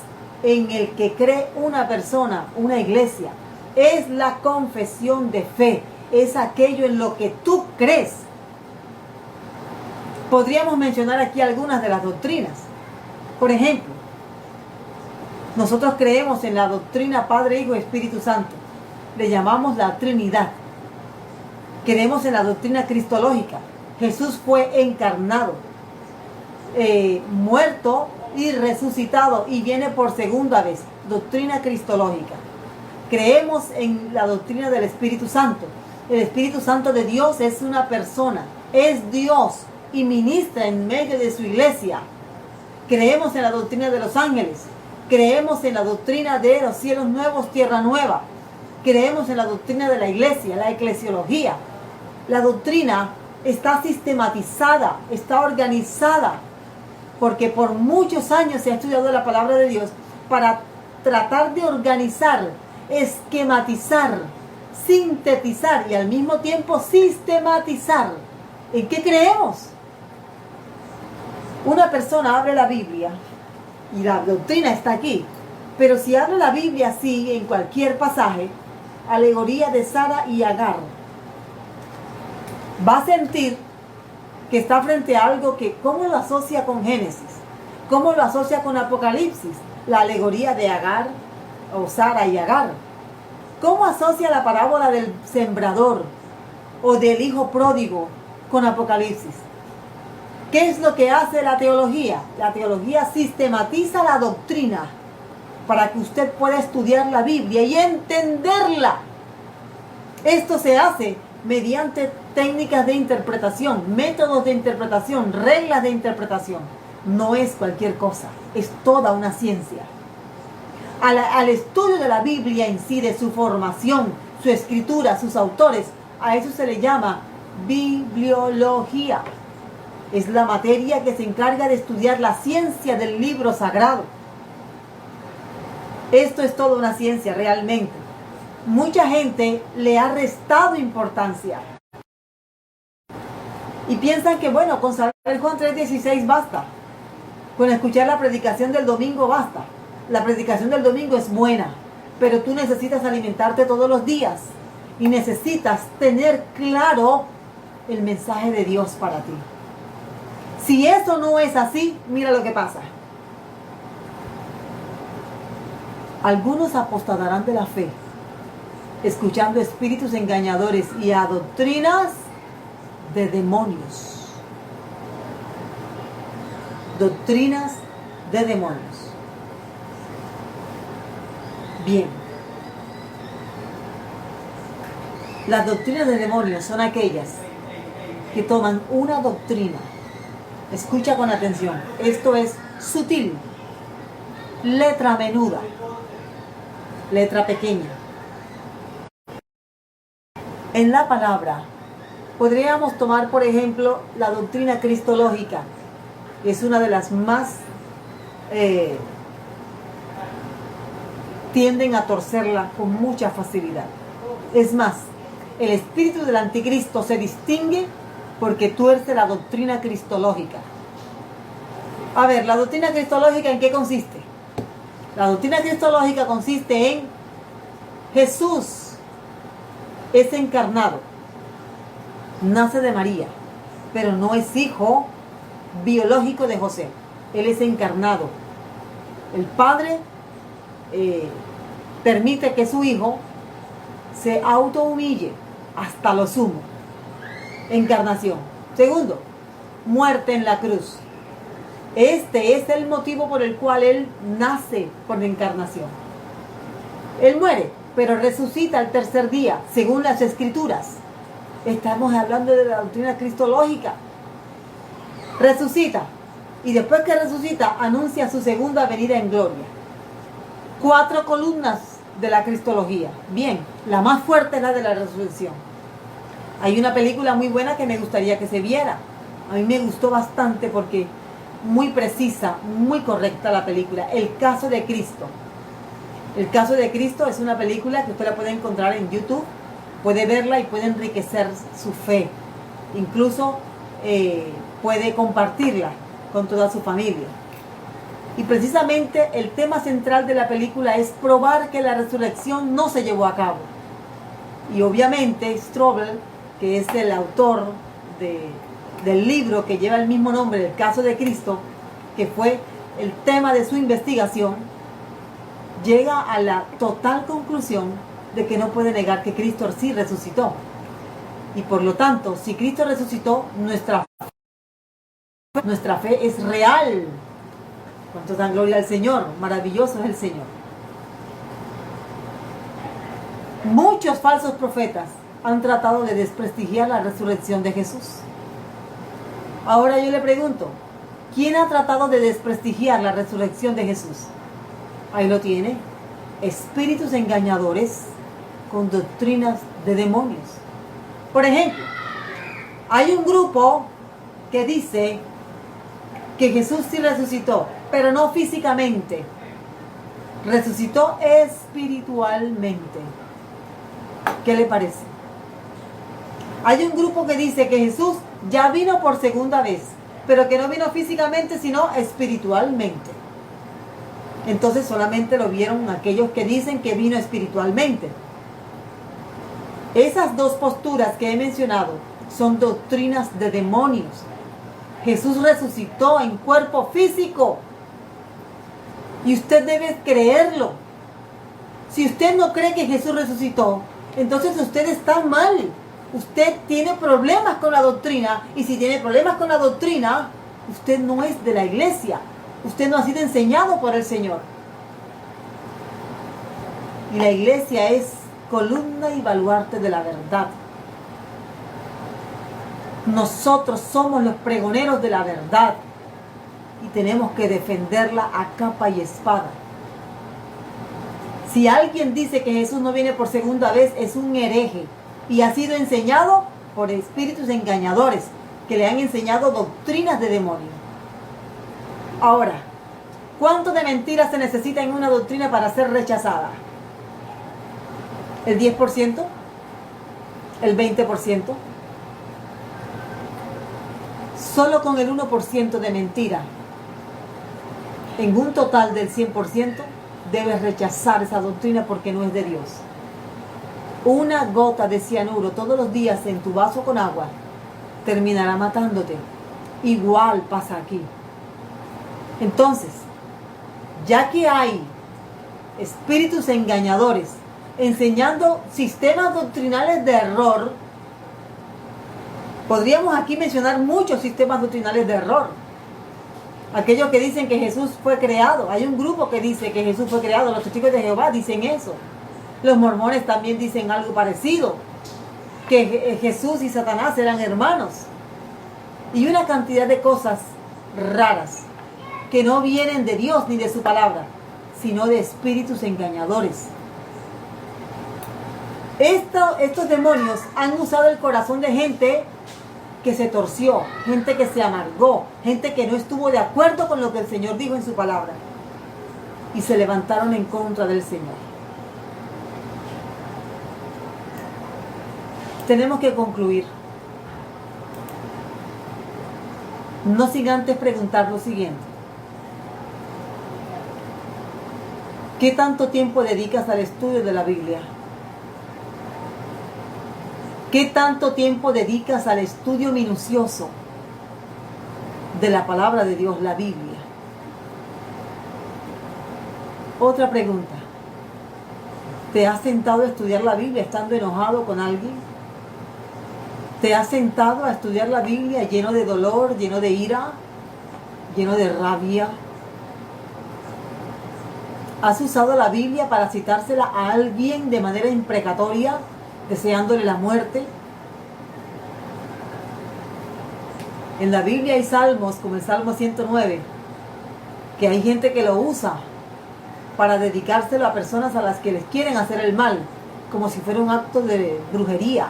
en el que cree una persona, una iglesia. Es la confesión de fe, es aquello en lo que tú crees. Podríamos mencionar aquí algunas de las doctrinas. Por ejemplo, nosotros creemos en la doctrina Padre, Hijo y Espíritu Santo. Le llamamos la Trinidad. Creemos en la doctrina cristológica. Jesús fue encarnado, muerto y resucitado, y viene por segunda vez. Doctrina cristológica. Creemos en la doctrina del Espíritu Santo. El Espíritu Santo de Dios es una persona, es Dios y ministra en medio de su iglesia. Creemos en la doctrina de los ángeles. Creemos en la doctrina de los cielos nuevos, tierra nueva. Creemos en la doctrina de la iglesia, la eclesiología. La doctrina está sistematizada, está organizada, porque por muchos años se ha estudiado la palabra de Dios para tratar de organizar, esquematizar, sintetizar y al mismo tiempo sistematizar. ¿En qué creemos? Una persona abre la Biblia y la doctrina está aquí, pero si abre la Biblia así en cualquier pasaje, alegoría de Sara y Agar, va a sentir que está frente a algo que, ¿cómo lo asocia con Génesis? ¿Cómo lo asocia con Apocalipsis? La alegoría de Agar o Sara y Agar. ¿Cómo asocia la parábola del sembrador o del hijo pródigo con Apocalipsis? ¿Qué es lo que hace la teología? La teología sistematiza la doctrina para que usted pueda estudiar la Biblia y entenderla. Esto se hace mediante técnicas de interpretación, métodos de interpretación, reglas de interpretación. No es cualquier cosa, es toda una ciencia. Al estudio de la Biblia en sí, de su formación, su escritura, sus autores, a eso se le llama bibliología. Es la materia que se encarga de estudiar la ciencia del libro sagrado. Esto es toda una ciencia realmente. Mucha gente le ha restado importancia y piensan que bueno, con saber Juan 3:16 basta, con escuchar la predicación del domingo basta. La predicación del domingo es buena, pero tú necesitas alimentarte todos los días y necesitas tener claro el mensaje de Dios para ti. Si eso no es así, mira lo que pasa. Algunos apostatarán de la fe, escuchando espíritus engañadores y a doctrinas de demonios. Doctrinas de demonios. Bien. Las doctrinas de demonios son aquellas que toman una doctrina. Escucha con atención. Esto es sutil. Letra menuda. Letra pequeña. En la palabra podríamos tomar, por ejemplo, la doctrina cristológica. Es una de las más tienden a torcerla con mucha facilidad. Es más, el espíritu del anticristo se distingue porque tuerce la doctrina cristológica. A ver, ¿la doctrina cristológica en qué consiste? La doctrina cristológica consiste en Jesús es encarnado, nace de María, pero no es hijo biológico de José. Él es encarnado. El Padre permite que su hijo se autohumille hasta lo sumo. Encarnación. Segundo, muerte en la cruz. Este es el motivo por el cual Él nace por encarnación. Él muere, pero resucita al tercer día, según las Escrituras. Estamos hablando de la doctrina cristológica. Resucita, y después que resucita, anuncia su segunda venida en gloria. 4 columnas de la cristología. Bien, la más fuerte es la de la resurrección. Hay una película muy buena que me gustaría que se viera. A mí me gustó bastante porque muy precisa, muy correcta la película. El caso de Cristo. El caso de Cristo es una película que usted la puede encontrar en YouTube. Puede verla y puede enriquecer su fe. Incluso puede compartirla con toda su familia. Y precisamente el tema central de la película es probar que la resurrección no se llevó a cabo. Y obviamente Strobel, que es el autor del libro que lleva el mismo nombre, El caso de Cristo, que fue el tema de su investigación, llega a la total conclusión de que no puede negar que Cristo sí resucitó. Y por lo tanto, si Cristo resucitó, nuestra fe es real. ¿Cuánto dan gloria al Señor? Maravilloso es el Señor. Muchos falsos profetas han tratado de desprestigiar la resurrección de Jesús. Ahora yo le pregunto, ¿quién ha tratado de desprestigiar la resurrección de Jesús? Ahí lo tiene. Espíritus engañadores con doctrinas de demonios. Por ejemplo, hay un grupo que dice que Jesús sí resucitó, pero no físicamente. Resucitó espiritualmente. ¿Qué le parece? Hay un grupo que dice que Jesús ya vino por segunda vez, pero que no vino físicamente, sino espiritualmente. Entonces solamente lo vieron aquellos que dicen que vino espiritualmente. Esas dos posturas que he mencionado son doctrinas de demonios. Jesús resucitó en cuerpo físico. Y usted debe creerlo. Si usted no cree que Jesús resucitó, entonces usted está mal. Usted tiene problemas con la doctrina. Y si tiene problemas con la doctrina, usted no es de la iglesia. Usted no ha sido enseñado por el Señor. Y la iglesia es columna y baluarte de la verdad. Nosotros somos los pregoneros de la verdad y tenemos que defenderla a capa y espada. Si alguien dice que Jesús no viene por segunda vez, es un hereje y ha sido enseñado por espíritus engañadores que le han enseñado doctrinas de demonio. Ahora, ¿cuánto de mentiras se necesita en una doctrina para ser rechazada? ¿El 10%? ¿El 20%? Solo con el 1% de mentira, en un total del 100%, debes rechazar esa doctrina porque no es de Dios. Una gota de cianuro todos los días en tu vaso con agua terminará matándote. Igual pasa aquí. Entonces, ya que hay espíritus engañadores enseñando sistemas doctrinales de error, podríamos aquí mencionar muchos sistemas doctrinales de error. Aquellos que dicen que Jesús fue creado. Hay un grupo que dice que Jesús fue creado. Los testigos de Jehová dicen eso. Los mormones también dicen algo parecido. Que Jesús y Satanás eran hermanos. Y una cantidad de cosas raras que no vienen de Dios ni de su palabra, sino de espíritus engañadores. Estos demonios han usado el corazón de gente que se torció, gente que se amargó, gente que no estuvo de acuerdo con lo que el Señor dijo en su palabra y se levantaron en contra del Señor. Tenemos que concluir, no sin antes preguntar lo siguiente: ¿qué tanto tiempo dedicas al estudio de la Biblia? ¿Qué tanto tiempo dedicas al estudio minucioso de la palabra de Dios, la Biblia? Otra pregunta: ¿te has sentado a estudiar la Biblia estando enojado con alguien? ¿Te has sentado a estudiar la Biblia lleno de dolor, lleno de ira, lleno de rabia? ¿Has usado la Biblia para citársela a alguien de manera imprecatoria, deseándole la muerte? En la Biblia hay salmos, como el Salmo 109, que hay gente que lo usa para dedicárselo a personas a las que les quieren hacer el mal, como si fuera un acto de brujería.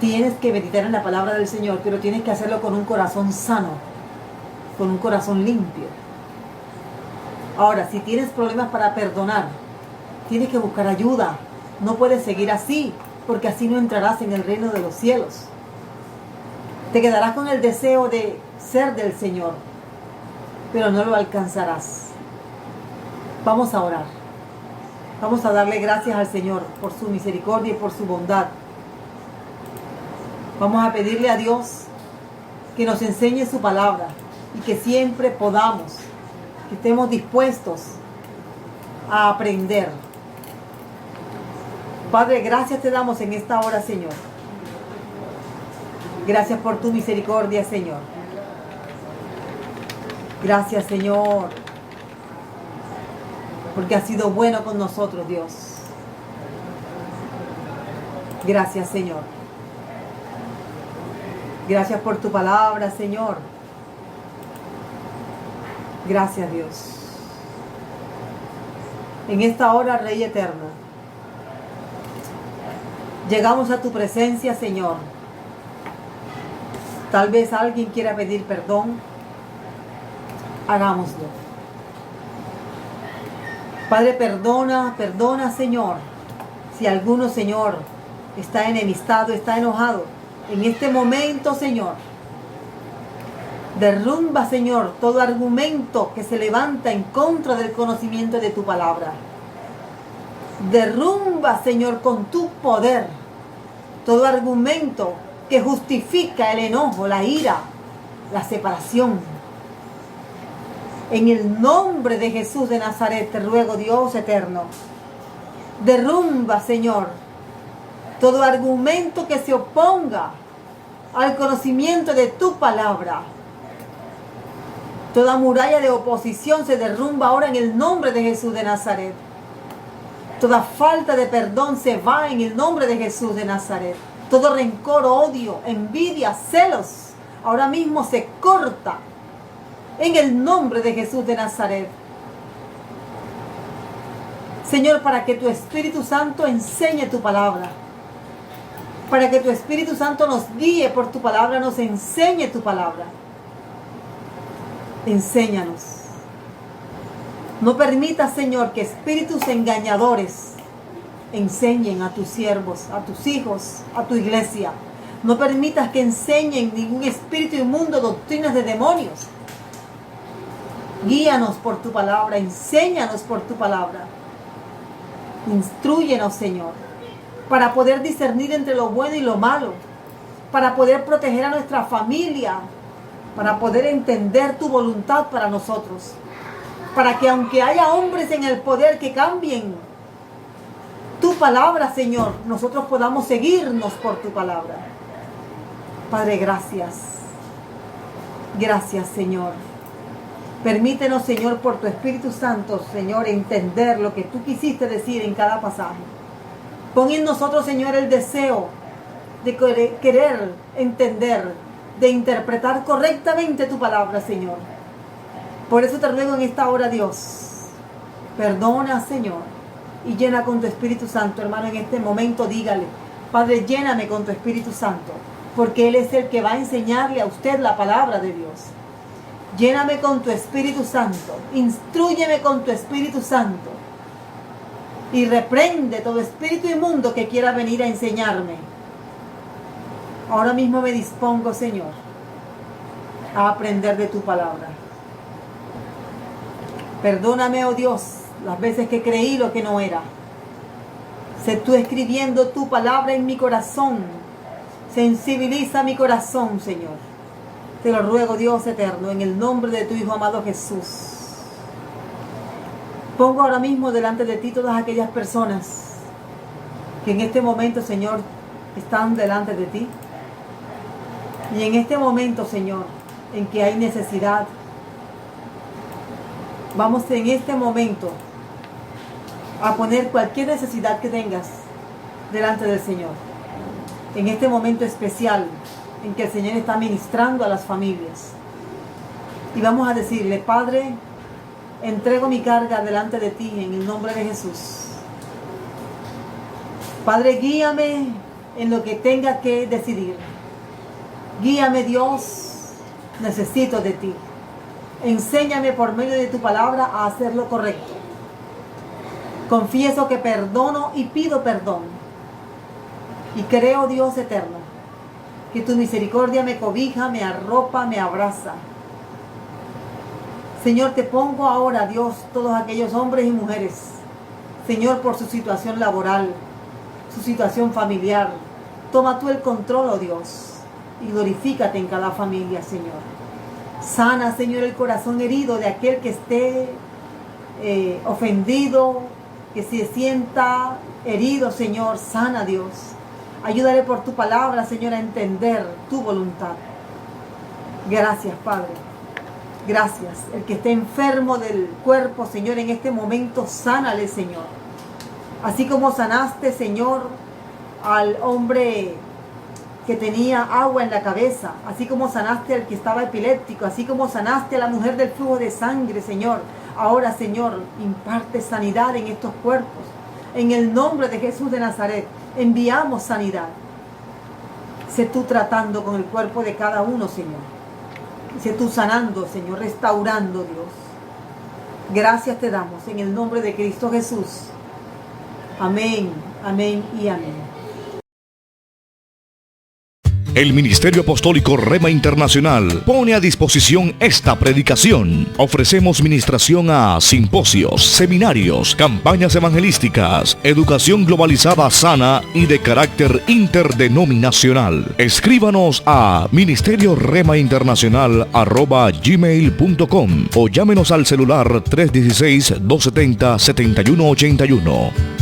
Tienes que meditar en la palabra del Señor, pero tienes que hacerlo con un corazón sano, con un corazón limpio. Ahora, si tienes problemas para perdonar, tienes que buscar ayuda. No puedes seguir así, porque así no entrarás en el reino de los cielos. Te quedarás con el deseo de ser del Señor, pero no lo alcanzarás. Vamos a orar. Vamos a darle gracias al Señor por su misericordia y por su bondad. Vamos a pedirle a Dios que nos enseñe su palabra y que siempre podamos, que estemos dispuestos a aprender. Padre, gracias te damos en esta hora, Señor. Gracias por tu misericordia, Señor. Gracias, Señor, porque has sido bueno con nosotros, Dios. Gracias, Señor. Gracias por tu palabra, Señor. Gracias, Dios. En esta hora, Rey eterno, llegamos a tu presencia, Señor. Tal vez alguien quiera pedir perdón. Hagámoslo. Padre, perdona, Señor. Si alguno, Señor, está enemistado, está enojado, en este momento, Señor, derrumba, Señor, todo argumento que se levanta en contra del conocimiento de tu palabra. Derrumba, Señor, con tu poder todo argumento que justifica el enojo, la ira, la separación. En el nombre de Jesús de Nazaret te ruego, Dios eterno, derrumba, Señor, todo argumento que se oponga al conocimiento de tu palabra. Toda muralla de oposición se derrumba ahora en el nombre de Jesús de Nazaret. Toda falta de perdón se va en el nombre de Jesús de Nazaret. Todo rencor, odio, envidia, celos, ahora mismo se corta en el nombre de Jesús de Nazaret. Señor, para que tu Espíritu Santo enseñe tu palabra. Para que tu Espíritu Santo nos guíe por tu palabra, nos enseñe tu palabra. Enséñanos. No permitas, Señor, que espíritus engañadores enseñen a tus siervos, a tus hijos, a tu iglesia. No permitas que enseñen ningún espíritu inmundo doctrinas de demonios. Guíanos por tu palabra, enséñanos por tu palabra. Instrúyenos, Señor, para poder discernir entre lo bueno y lo malo, para poder proteger a nuestra familia, para poder entender tu voluntad para nosotros, para que aunque haya hombres en el poder que cambien tu palabra, Señor, nosotros podamos seguirnos por tu palabra. Padre, gracias. Gracias, Señor. Permítenos, Señor, por tu Espíritu Santo, Señor, entender lo que tú quisiste decir en cada pasaje. Pon en nosotros, Señor, el deseo de querer entender, de interpretar correctamente tu palabra, Señor. Por eso te ruego en esta hora, Dios, perdona, Señor, y llena con tu Espíritu Santo. Hermano, en este momento dígale: Padre, lléname con tu Espíritu Santo, porque Él es el que va a enseñarle a usted la palabra de Dios. Lléname con tu Espíritu Santo, instrúyeme con tu Espíritu Santo, y reprende todo espíritu inmundo que quiera venir a enseñarme. Ahora mismo me dispongo, Señor, a aprender de tu palabra. Perdóname, oh Dios, las veces que creí lo que no era. Sé tú escribiendo tu palabra en mi corazón. Sensibiliza mi corazón, Señor. Te lo ruego, Dios eterno, en el nombre de tu Hijo amado Jesús. Pongo ahora mismo delante de ti todas aquellas personas que en este momento, Señor, están delante de ti. Y en este momento, Señor, en que hay necesidad, vamos en este momento a poner cualquier necesidad que tengas delante del Señor. En este momento especial en que el Señor está ministrando a las familias. Y vamos a decirle: Padre, entrego mi carga delante de ti en el nombre de Jesús. Padre, guíame en lo que tenga que decidir. Guíame, Dios, necesito de ti. Enséñame por medio de tu palabra a hacer lo correcto. Confieso que perdono y pido perdón. Y creo, Dios eterno, que tu misericordia me cobija, me arropa, me abraza. Señor, te pongo ahora, Dios, todos aquellos hombres y mujeres, Señor, por su situación laboral, su situación familiar. Toma tú el control, oh Dios, y glorifícate en cada familia, Señor. Sana, Señor, el corazón herido de aquel que esté ofendido, que se sienta herido, Señor. Sana, Dios. Ayúdale por tu palabra, Señor, a entender tu voluntad. Gracias, Padre. Gracias. El que esté enfermo del cuerpo, Señor, en este momento, sánale, Señor. Así como sanaste, Señor, al hombre que tenía agua en la cabeza, así como sanaste al que estaba epiléptico, así como sanaste a la mujer del flujo de sangre, Señor. Ahora, Señor, imparte sanidad en estos cuerpos. En el nombre de Jesús de Nazaret, enviamos sanidad. Sé tú tratando con el cuerpo de cada uno, Señor. Sé tú sanando, Señor, restaurando, Dios. Gracias te damos en el nombre de Cristo Jesús. Amén, amén y amén. El Ministerio Apostólico Rema Internacional pone a disposición esta predicación. Ofrecemos ministración a simposios, seminarios, campañas evangelísticas, educación globalizada sana y de carácter interdenominacional. Escríbanos a ministerioremainternacional@gmail.com o llámenos al celular 316-270-7181.